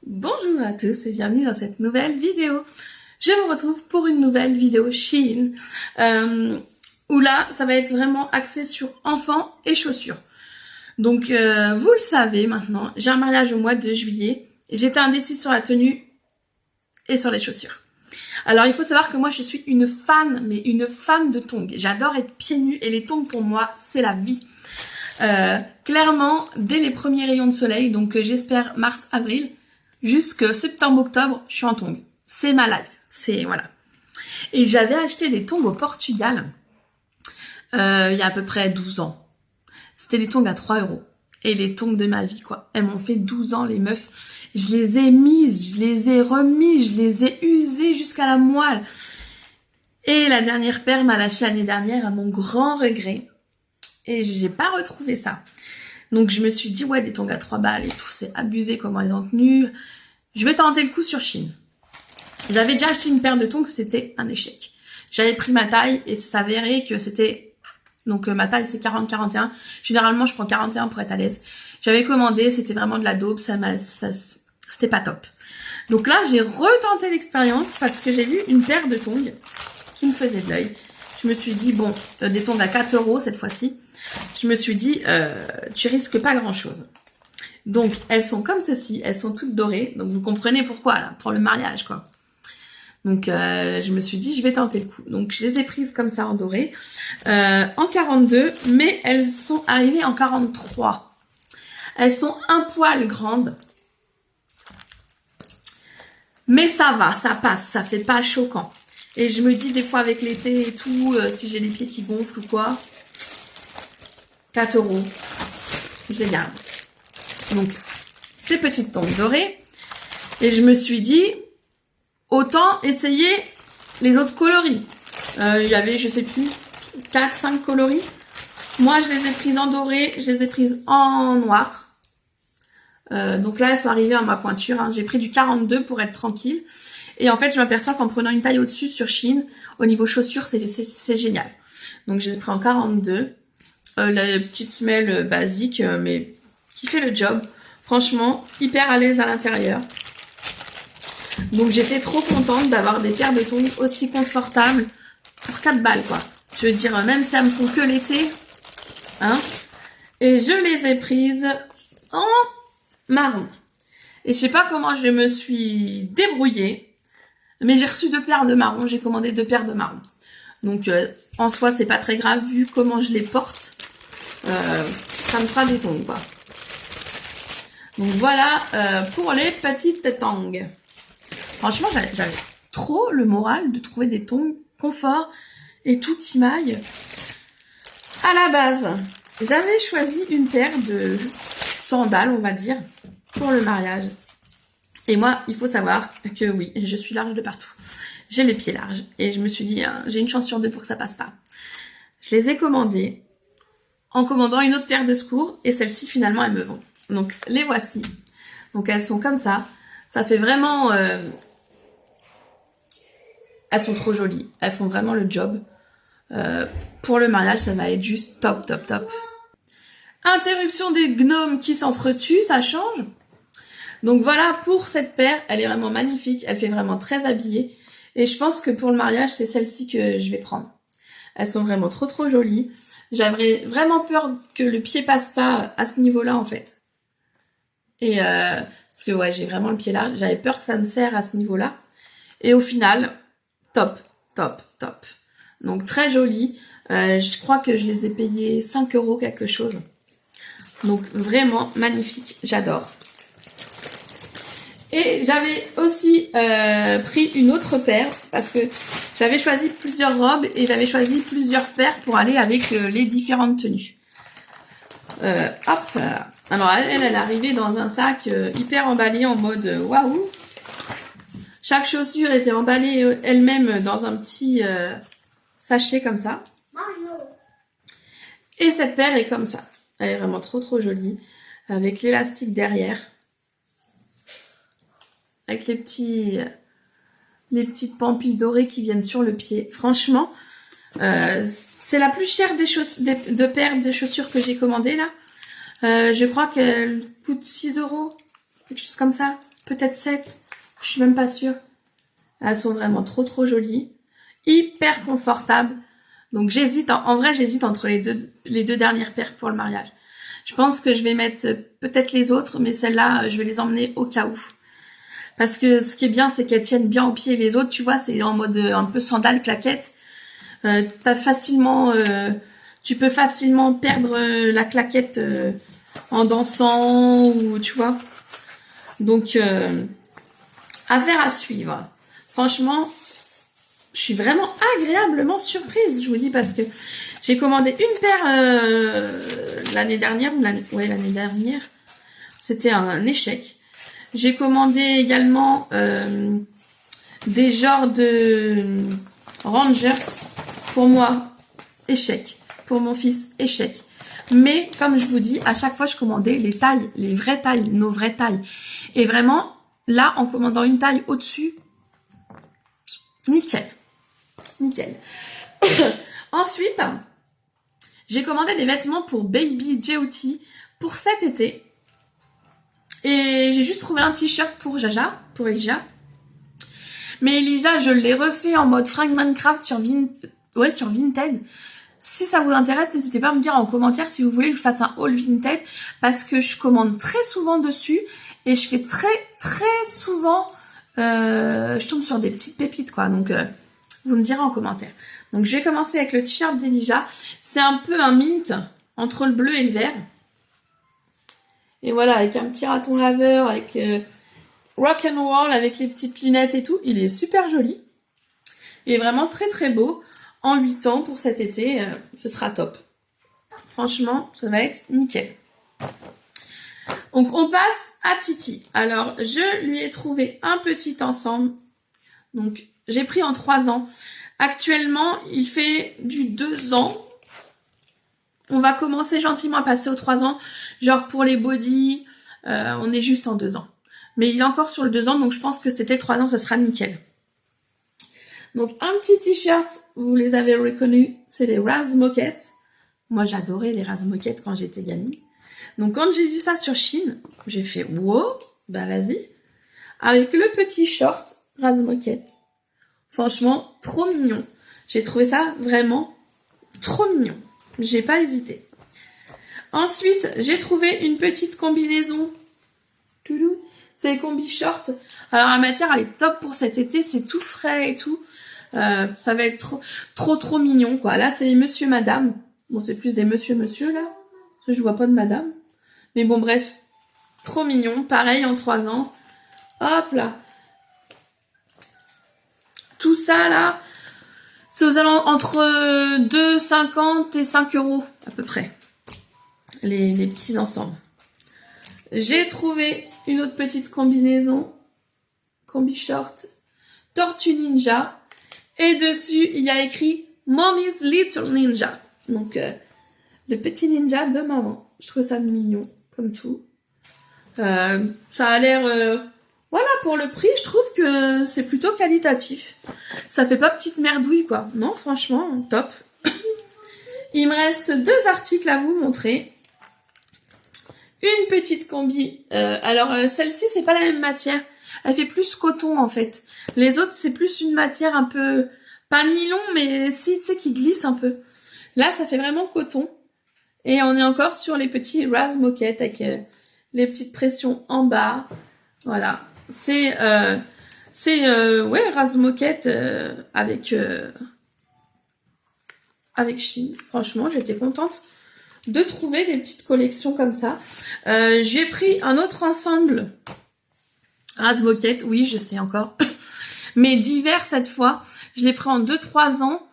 Bonjour à tous et bienvenue dans cette nouvelle vidéo. Je vous retrouve pour une nouvelle vidéo Shein, où là, ça va être vraiment axé sur enfants et chaussures. Donc, vous le savez maintenant, j'ai un mariage au mois de juillet. J'étais indécise sur la tenue et sur les chaussures. Alors, il faut savoir que moi, je suis une fan, mais une fan de tongs. J'adore être pieds nus et les tongs, pour moi, c'est la vie. Clairement, dès les premiers rayons de soleil, donc j'espère mars-avril, jusque septembre-octobre, je suis en tongs. C'est ma life. C'est, voilà. Et j'avais acheté des tongs au Portugal, il y a à peu près 12 ans. C'était des tongs à 3 €. Et les tongs de ma vie, quoi. Elles m'ont fait 12 ans, les meufs. Je les ai mises, je les ai remises, je les ai usées jusqu'à la moelle. Et la dernière paire m'a lâché l'année dernière à mon grand regret. Et j'ai pas retrouvé ça. Donc je me suis dit, ouais, des tongs à 3 balles et tout, c'est abusé comment ils ont tenu. Je vais tenter le coup sur Shein. J'avais déjà acheté une paire de tongs, c'était un échec. J'avais pris ma taille et ça s'avérait que c'était... Donc ma taille c'est 40-41. Généralement je prends 41 pour être à l'aise. J'avais commandé, c'était vraiment de la daube, c'était pas top. Donc là j'ai retenté l'expérience parce que j'ai vu une paire de tongs qui me faisait de l'œil. Je me suis dit, bon, des tongs à 4 € cette fois-ci. Je me suis dit, tu risques pas grand-chose. Donc, elles sont comme ceci, elles sont toutes dorées. Donc, vous comprenez pourquoi, là, pour le mariage, quoi. Donc, je me suis dit, je vais tenter le coup. Donc, je les ai prises comme ça en doré, en 42, mais elles sont arrivées en 43. Elles sont un poil grandes. Mais ça va, ça passe, ça fait pas choquant. Et je me dis, des fois, avec l'été et tout, si j'ai les pieds qui gonflent ou quoi... 4 €. Je les garde. Donc, ces petites tongs dorées. Et je me suis dit, autant essayer les autres coloris. Il y avait, je sais plus, 4-5 coloris. Moi, je les ai prises en doré. Je les ai prises en noir. Donc là, elles sont arrivées à ma pointure. Hein. J'ai pris du 42 pour être tranquille. Et en fait, je m'aperçois qu'en prenant une taille au-dessus sur Shein, au niveau chaussures, c'est génial. Donc, je les ai pris en 42. La petite semelle basique, mais qui fait le job. Franchement, hyper à l'aise à l'intérieur. Donc j'étais trop contente d'avoir des paires de tongs aussi confortables pour 4 balles, quoi. Je veux dire, même si elles me font que l'été, hein. Et je les ai prises en marron. Et je sais pas comment je me suis débrouillée, mais j'ai reçu 2 paires de marron. J'ai commandé 2 paires de marron. Donc en soi, c'est pas très grave vu comment je les porte. Ça me fera des tongs, quoi. Donc voilà pour les petites tongs. Franchement, j'avais trop le moral de trouver des tongs confort et tout qui maille. À la base, j'avais choisi une paire de sandales, on va dire, pour le mariage. Et moi, il faut savoir que oui, je suis large de partout. J'ai les pieds larges. Et je me suis dit, j'ai une chance sur 2 pour que ça passe pas. Je les ai commandées en commandant une autre paire de secours, et celles-ci finalement elles me vont. Donc les voici. Donc elles sont comme ça. Ça fait vraiment... elles sont trop jolies. Elles font vraiment le job. Pour le mariage, ça va être juste top, top, top. Interruption des gnomes qui s'entretuent, ça change. Donc voilà pour cette paire. Elle est vraiment magnifique. Elle fait vraiment très habillée. Et je pense que pour le mariage, c'est celle-ci que je vais prendre. Elles sont vraiment trop, trop jolies. J'avais vraiment peur que le pied passe pas à ce niveau-là, en fait. Et parce que ouais, j'ai vraiment le pied large. J'avais peur que ça me serre à ce niveau-là. Et au final, top, top, top. Donc très joli. Je crois que je les ai payés 5 € quelque chose. Donc vraiment magnifique. J'adore. Et j'avais aussi pris une autre paire parce que j'avais choisi plusieurs robes et j'avais choisi plusieurs paires pour aller avec les différentes tenues. Hop. Alors elle est arrivée dans un sac hyper emballé en mode waouh. Chaque chaussure était emballée elle-même dans un petit sachet comme ça. Et cette paire est comme ça. Elle est vraiment trop trop jolie avec l'élastique derrière. Avec les petites pampilles dorées qui viennent sur le pied. Franchement, c'est la plus chère de paires de chaussures que j'ai commandées là. Je crois qu'elle coûte 6 €, quelque chose comme ça. peut-être 7. Je suis même pas sûre. Elles sont vraiment trop jolies. Hyper confortables. Donc j'hésite, en vrai j'hésite entre les deux dernières paires pour le mariage. Je pense que je vais mettre peut-être les autres, mais celles-là, je vais les emmener au cas où. Parce que ce qui est bien, c'est qu'elles tiennent bien aux pieds. Les autres, tu vois, c'est en mode un peu sandales, claquettes. Tu peux facilement perdre la claquette en dansant ou tu vois. Donc, affaire à suivre. Franchement, je suis vraiment agréablement surprise, je vous dis, parce que j'ai commandé une paire l'année dernière, l'année dernière. C'était un échec. J'ai commandé également des genres de Rangers. Pour moi, échec. Pour mon fils, échec. Mais, comme je vous dis, à chaque fois, je commandais les tailles, les vraies tailles, nos vraies tailles. Et vraiment, là, en commandant une taille au-dessus, nickel. Nickel. Ensuite, j'ai commandé des vêtements pour Baby J.O.T. pour cet été. Et j'ai juste trouvé un t-shirt pour Jaja, pour Elijah. Mais Elijah, je l'ai refait en mode Frank Minecraft sur Vinted. Si ça vous intéresse, n'hésitez pas à me dire en commentaire si vous voulez que je fasse un haul Vinted. Parce que je commande très souvent dessus. Et je fais très souvent... je tombe sur des petites pépites, quoi. Donc, vous me direz en commentaire. Donc, je vais commencer avec le t-shirt d'Elijah. C'est un peu un mint entre le bleu et le vert. Et voilà, avec un petit raton laveur, avec rock'n'roll, avec les petites lunettes et tout. Il est super joli. Il est vraiment très beau. En 8 ans pour cet été, ce sera top. Franchement, ça va être nickel. Donc, on passe à Titi. Alors, je lui ai trouvé un petit ensemble. Donc, j'ai pris en 3 ans. Actuellement, il fait du 2 ans. On va commencer gentiment à passer aux 3 ans. Genre pour les bodys, on est juste en 2 ans. Mais il est encore sur le 2 ans, donc je pense que c'était 3 ans, ça sera nickel. Donc un petit t-shirt, vous les avez reconnus, c'est les Raz Moquette. Moi j'adorais les Raz Moquette quand j'étais gamine. Donc quand j'ai vu ça sur Shein, j'ai fait wow, bah vas-y. Avec le petit short Raz Moquette. Franchement, trop mignon. J'ai trouvé ça vraiment trop mignon. J'ai pas hésité. Ensuite, j'ai trouvé une petite combinaison. C'est les combi shorts. Alors la matière, elle est top pour cet été. C'est tout frais et tout. Ça va être trop mignon, quoi. Là, c'est les monsieur, madame. Bon, c'est plus des monsieur, là. Parce que je vois pas de madame. Mais bon, bref. Trop mignon. Pareil, en 3 ans. Hop là. Tout ça, là, c'est aux alentours entre 2,50 et 5 € à peu près. Les petits ensembles. J'ai trouvé une autre petite combinaison. Combi short. Tortue Ninja. Et dessus, il y a écrit Mommy's Little Ninja. Donc, le petit ninja de maman. Je trouve ça mignon, comme tout. Ça a l'air... voilà, pour le prix, je trouve que c'est plutôt qualitatif. Ça fait pas petite merdouille, quoi. Non, franchement, top. Il me reste 2 articles à vous montrer. Une petite combi. Alors, celle-ci, c'est pas la même matière. Elle fait plus coton, en fait. Les autres, c'est plus une matière un peu... Pas nylon, mais si, tu sais, qui glisse un peu. Là, ça fait vraiment coton. Et on est encore sur les petits Raz Moquette avec les petites pressions en bas. Voilà. C'est Raz Moquette avec Shein. Franchement, j'étais contente de trouver des petites collections comme ça. J'ai pris un autre ensemble Raz Moquette, oui, je sais encore. Mais d'hiver cette fois. Je l'ai pris en 2-3 ans.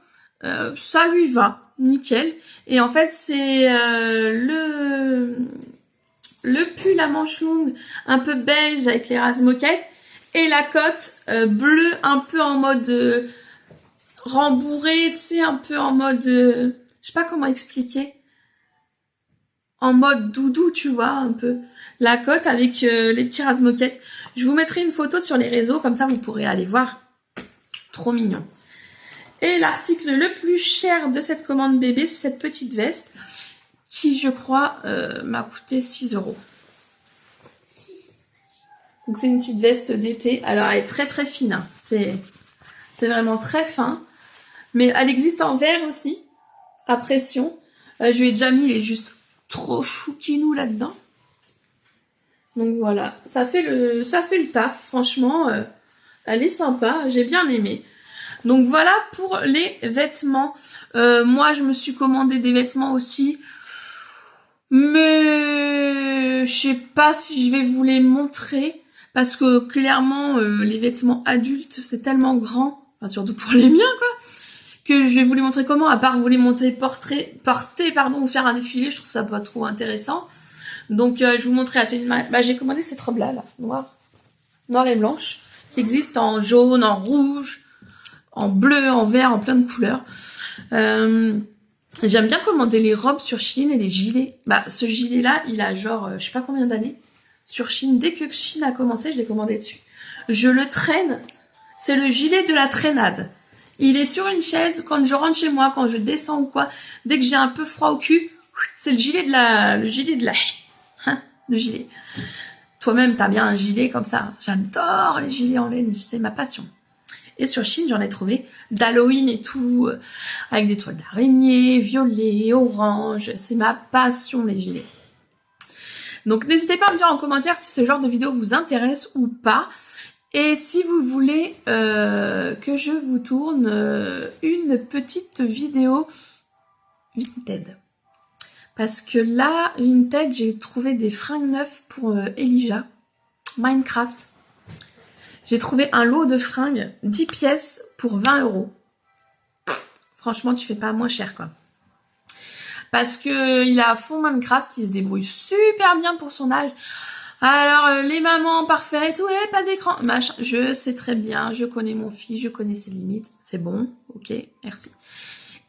Ça lui va. Nickel. Et en fait, c'est le pull à manches longues un peu beige avec les Raz Moquette et la cote bleue un peu en mode rembourré, tu sais, un peu en mode... je sais pas comment expliquer. En mode doudou, tu vois, un peu. La cote avec les petits Raz Moquette. Je vous mettrai une photo sur les réseaux, comme ça vous pourrez aller voir. Trop mignon. Et l'article le plus cher de cette commande bébé, c'est cette petite veste qui, je crois, m'a coûté 6 €. Donc c'est une petite veste d'été. Alors elle est très très fine. Hein. C'est vraiment très fin. Mais elle existe en vert aussi, à pression. Je lui ai déjà mis, il est juste trop chouquinou là-dedans. Donc voilà, ça fait le taf, franchement, elle est sympa, j'ai bien aimé. Donc voilà pour les vêtements. Moi, je me suis commandé des vêtements aussi, mais je sais pas si je vais vous les montrer, parce que clairement, les vêtements adultes, c'est tellement grand, enfin, surtout pour les miens, quoi, que je vais vous les montrer comment, à part vous les montrer porter, ou faire un défilé, je trouve ça pas trop intéressant. Donc je vous montrer à tenue de j'ai commandé cette robe là, noire et blanche, qui existe en jaune, en rouge, en bleu, en vert, en plein de couleurs. J'aime bien commander les robes sur Shein et les gilets. Ce gilet là, il a genre je sais pas combien d'années sur Shein. Dès que Shein a commencé, je l'ai commandé dessus. Je le traîne, c'est le gilet de la traînade. Il est sur une chaise quand je rentre chez moi, quand je descends ou quoi. Dès que j'ai un peu froid au cul, c'est le gilet de la le gilet. Toi-même, t'as bien un gilet comme ça. J'adore les gilets en laine, c'est ma passion. Et sur Shein, j'en ai trouvé d'Halloween et tout, avec des toiles d'araignée, violet, orange. C'est ma passion, les gilets. Donc, n'hésitez pas à me dire en commentaire si ce genre de vidéo vous intéresse ou pas. Et si vous voulez que je vous tourne une petite vidéo Vinted. Parce que là, Vinted, j'ai trouvé des fringues neuves pour Elijah. Minecraft. J'ai trouvé un lot de fringues, 10 pièces pour 20 €. Franchement, tu fais pas moins cher, quoi. Parce que il a à fond Minecraft, il se débrouille super bien pour son âge. Alors, les mamans parfaites, ouais, pas d'écran, machin, je sais très bien, je connais mon fils, je connais ses limites, c'est bon, ok, merci.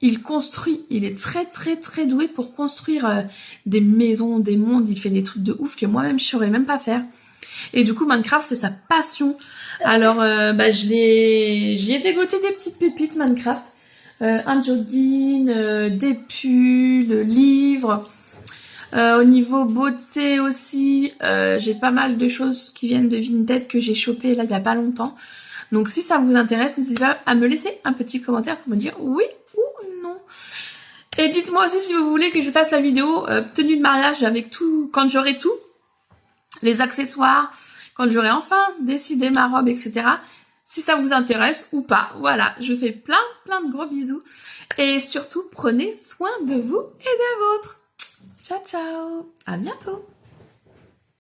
Il construit, il est très très très doué pour construire des maisons, des mondes, il fait des trucs de ouf que moi-même je saurais même pas faire. Et du coup, Minecraft, c'est sa passion. Alors, j'y ai dégoté des petites pépites Minecraft. Un jogging, des pulls, livres. Au niveau beauté aussi, j'ai pas mal de choses qui viennent de Vinted que j'ai chopé là il y a pas longtemps. Donc si ça vous intéresse, n'hésitez pas à me laisser un petit commentaire pour me dire oui ou non. Et dites-moi aussi si vous voulez que je fasse la vidéo tenue de mariage avec tout, quand j'aurai tout, les accessoires, quand j'aurai enfin décidé ma robe, etc. Si ça vous intéresse ou pas. Voilà, je fais plein de gros bisous. Et surtout, prenez soin de vous et des vôtres. Ciao, ciao. À bientôt.